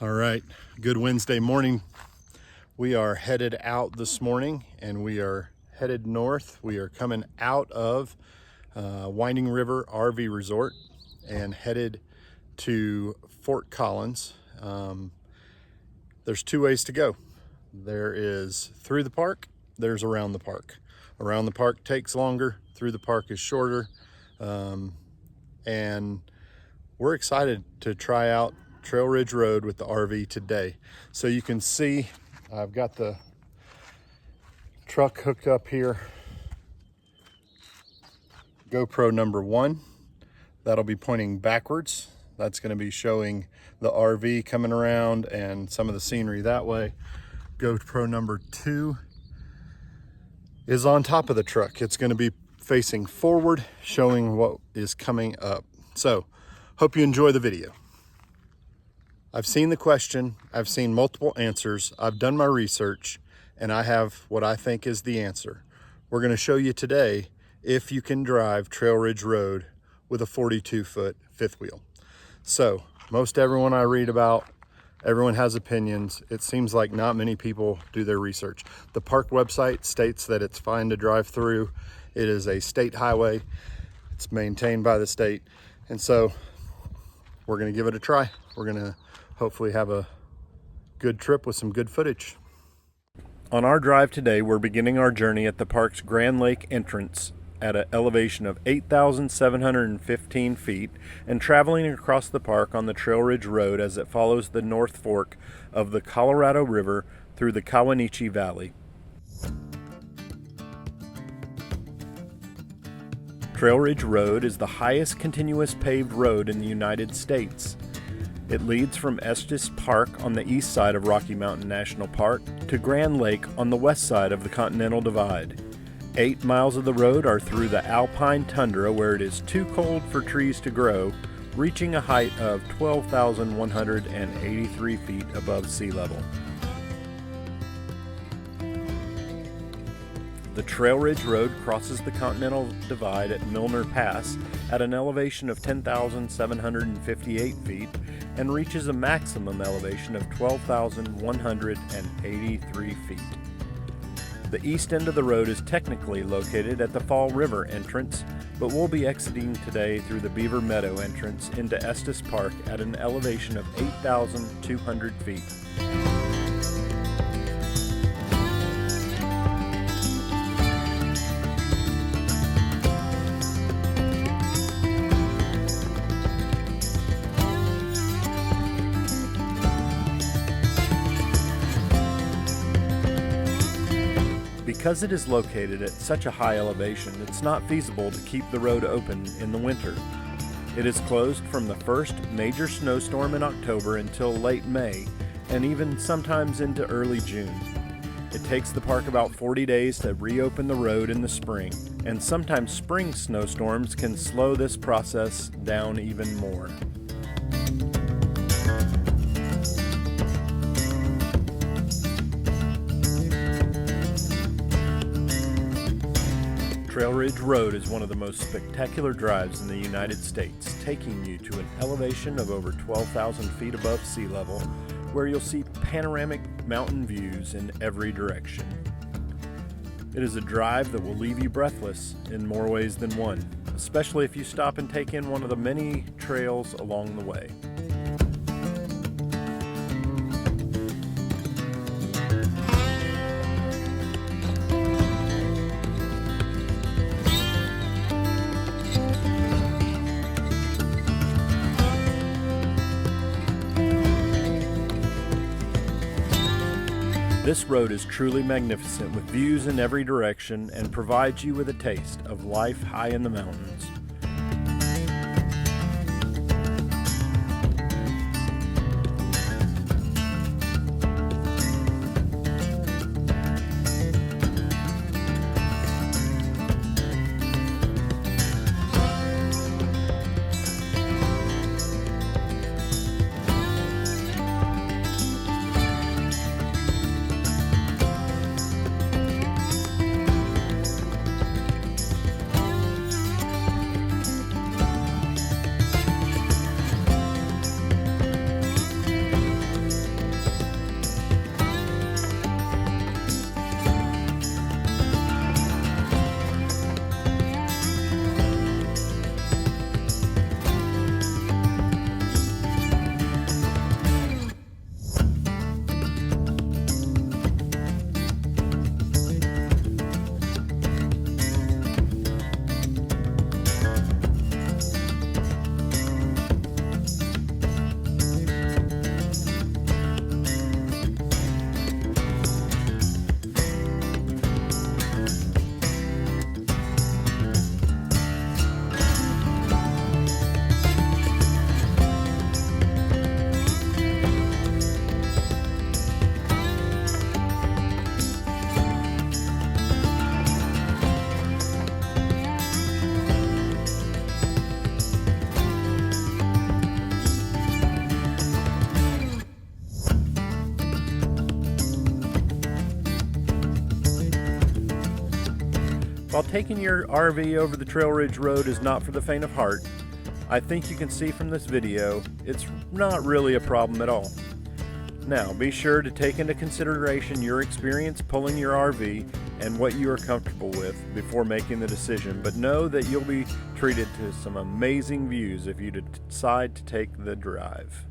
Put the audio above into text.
All right, good Wednesday morning. We are headed out this morning and we are headed north. We are coming out of Winding River RV Resort and headed to Fort Collins. There's two ways to go. There is through the park, there's around the park. Around the park takes longer, through the park is shorter. And we're excited to try out Trail Ridge Road with the RV today. So you can see I've got the truck hooked up here. GoPro number 1, that'll be pointing backwards. That's going to be showing the RV coming around and some of the scenery that way. GoPro number 2 is on top of the truck. It's going to be facing forward, showing what is coming up. So hope you enjoy the video. I've seen the question, I've seen multiple answers, I've done my research, and I have what I think is the answer. We're going to show you today if you can drive Trail Ridge Road with a 42-foot fifth wheel. So, most everyone I read about, everyone has opinions. It seems like not many people do their research. The park website states that it's fine to drive through. It is a state highway. It's maintained by the state. And so, we're going to give it a try. We're going to hopefully have a good trip with some good footage. On our drive today, we're beginning our journey at the park's Grand Lake entrance at an elevation of 8,715 feet and traveling across the park on the Trail Ridge Road as it follows the North Fork of the Colorado River through the Kawanichi Valley. Trail Ridge Road is the highest continuous paved road in the United States. It leads from Estes Park on the east side of Rocky Mountain National Park to Grand Lake on the west side of the Continental Divide. 8 miles of the road are through the alpine tundra where it is too cold for trees to grow, reaching a height of 12,183 feet above sea level. The Trail Ridge Road crosses the Continental Divide at Milner Pass at an elevation of 10,758 feet and reaches a maximum elevation of 12,183 feet. The east end of the road is technically located at the Fall River entrance, but we'll be exiting today through the Beaver Meadow entrance into Estes Park at an elevation of 8,200 feet. Because it is located at such a high elevation, it's not feasible to keep the road open in the winter. It is closed from the first major snowstorm in October until late May, and even sometimes into early June. It takes the park about 40 days to reopen the road in the spring, and sometimes spring snowstorms can slow this process down even more. Trail Ridge Road is one of the most spectacular drives in the United States, taking you to an elevation of over 12,000 feet above sea level, where you'll see panoramic mountain views in every direction. It is a drive that will leave you breathless in more ways than one, especially if you stop and take in one of the many trails along the way. This road is truly magnificent with views in every direction and provides you with a taste of life high in the mountains. While taking your RV over the Trail Ridge Road is not for the faint of heart, I think you can see from this video it's not really a problem at all. Now, be sure to take into consideration your experience pulling your RV and what you are comfortable with before making the decision, but know that you'll be treated to some amazing views if you decide to take the drive.